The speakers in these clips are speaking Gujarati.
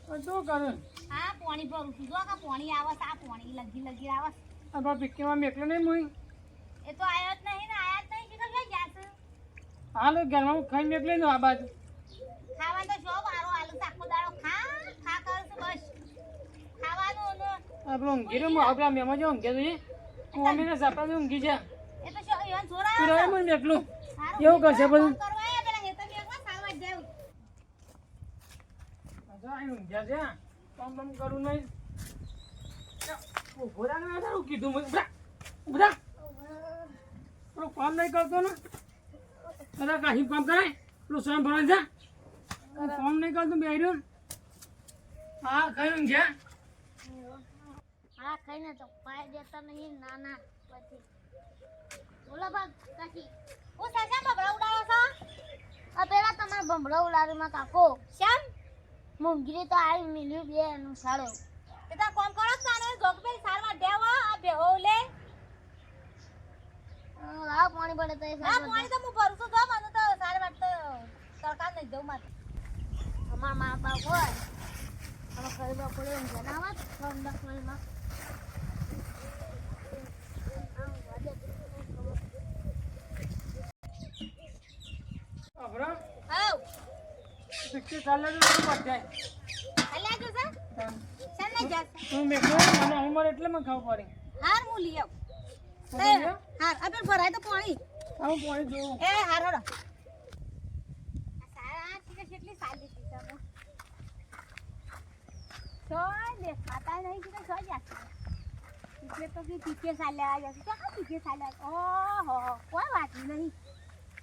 શું કરે? હા પાણી ભરું છું જો કા પાણી આવે આ પાણી લગી લગી આવે આ બા પીકીમાં મેકલો નહીં મુઈ. એ તો આયો જ નહીં ને આયા જ નહીં કે કઈ ગયા છે હાલ ઘરમાં ખાઈ મેકલી નો આ બાજુ. ખાવા તો જો મારો આલુ સાકો દાડો ખા કરશું બસ ખાવાનું ને આપણો ઊંઘી રહ્યો આપણા મેમાં જો ઊંઘે જોઈએ હું અમીને સાપડા ઊંઘી જા એ તો શું ઈવન છોરા તું રહે મને મેકલું એવું કરશે બધું. કરવાય પેલા હેતર મેકવા ખાવા જાવ અચ્છા અહીં ઊંઘ્યા છે કામ કામ કરું નહીં. ઉભો રાખ ને તારું કીધું મને ઉભરા પેલું કામ નહીં કરતો ને તારા કાશી કામ કરાય પેલું સ્વયં ભરાય જા કામ નહીં કરતો બે રહ્યો. હા કઈ ઊંઘ્યા હા ખાઈને તો પાય દેતા નહીં નાના પછી બોલો ભાગ કાકી હું સાસા બબડા ઉડાડો છો આ પેલા તમાર બબડા ઉડાડીમાં કાકો શ્યામ મુંગરી તો આવી મિલ્યું બે નું સારો એ તો કોમ કરો સાનો જોગબે સારવા દેવો આ બેહો લે આ પાણી પડે તો આ પાણી તો હું ભરું છું જો મને તો સારી વાત તો સરકાર નહીં દઉં મારે અમાર મા બાપ હોય અમે ખરીદવા પડે એમ જણાવત ઠંડક માં અભરા આવ પિક્ચર ચાલે તો બધું પચાય અલ્યા જો સર સર ને જા હું મેકલો મને ઉંમર એટલે મને ખાવ પડે. હાર હું લઈ આવ હાર અબે ભરાય તો પાણી આવું પાણી જોઉં એ હાર હોડો સારા ઠીક કેટલી સાલી છે તમે સોય દે ખાતા નહીં કે સોય જાશે એટલે તો કે પીકે સાલ્યા જાશે તો કા પીકે સાલ્યા ઓહો કોઈ વાત નહીં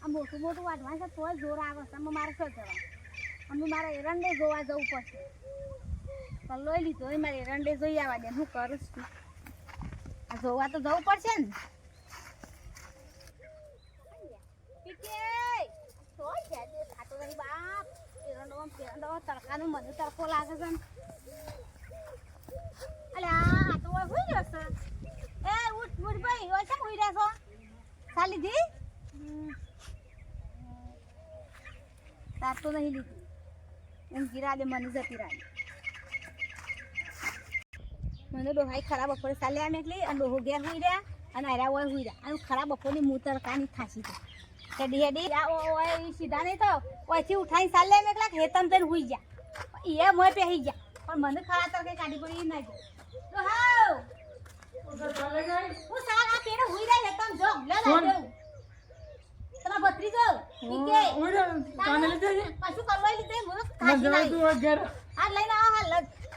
આ મોટું મોટું વાટવા છે તોય જોર આવે છે મારે શું જવા અમે મારે એરંડે જોવા જવું પડશે તો લઈ લીધો એ મારે એરંડે જોઈ આવવા દે હું કરું છું આ જોવા તો જવું પડશે ને પીકે સોય છે દે ખાતો નહીં બાપ એરંડો તડકાનું મને તડકો લાગે છે અલે આ તો હોઈ ગયો છે એ ઉઠ ભાઈ ઓય કેમ હોઈ રહ્યા છો ખાલી દી તાર તો નહીં લીધું એમ ગીરા દે મને જતી રાખ મને ડોહાઈ ખરાબ બપોરે ચાલ્યા મેકલી અને ડોહો ઘેર હોઈ રહ્યા અને આર્યા હોય હોઈ રહ્યા અને ખરાબ બપોરની મૂતરકાની થાસી છે હેડી હેડી ઓય સીધા નહીં તો ઓયથી ઉઠાઈને ચાલ્યા મેકલા હેતમ થઈને હોઈ ગયા એ મોય પહેરી ગયા પણ મને ખરા તરકે કાઢી પડી ના જાય તો હાવ હું સાલ આ પેડે હોઈ રહ્યા હેતમ જો લે લે દેવું તમાર ભત્રીજો ઠીકે ઓય કાને લીધે છે પાછું કલોઈ લીધે મને ખાસી મને નાઈ તું ઘેર આ લઈને આવો હાલ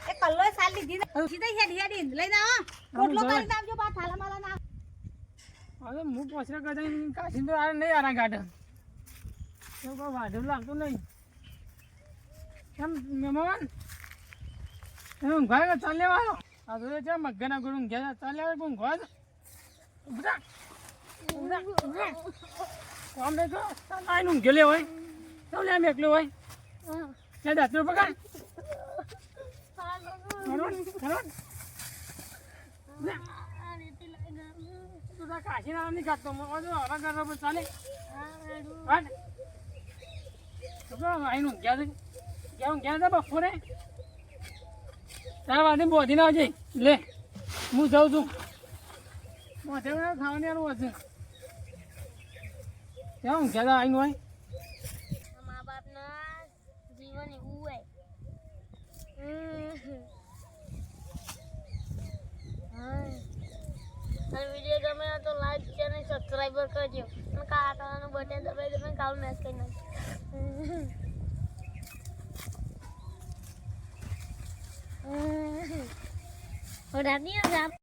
એ કલોઈ સાલ લીધી સીધા હેડી હેડી લઈને આવો પોટલો કરીને આવજો બા થાલા માલા ના હવે હું પોસરા કરતા કાશી તો આ નહીં આરા ગાર્ડન એવું કોઈ વાઢું લાગતું નહીં કેમ મહેમાન એમ ઊંઘાય ચાલ લેવાનો આ તો છે મગના ગુરુ ઊંઘ્યા ચાલ લેવા ઊંઘવા બધા કામ નહીં કરો આઈને ઊંઘે લે હોય ચાલ લે આમ એકલો હોય ત્યાં દાંતરો પકડ કાશી ના નહીં કાઢતો હવા કરવા ચાલે આઈને ઊંઘ્યા હતા બપોરે તારા વાદે બોધી ના આવજે લે હું જાઉં છું બોધે ખાવાની આનું હશે ક્યાં ઊંઘ્યા હતા આઈને હોય મા બાપના જીવન એવું હોય અને વિડીયો ગમે તો લાઈક ચેનલ સબસ્ક્રાઈબર કરજો અને કાકાનું બટન દબાવી દો કાલ મેચ કરી નાખજો ઓડાની આપ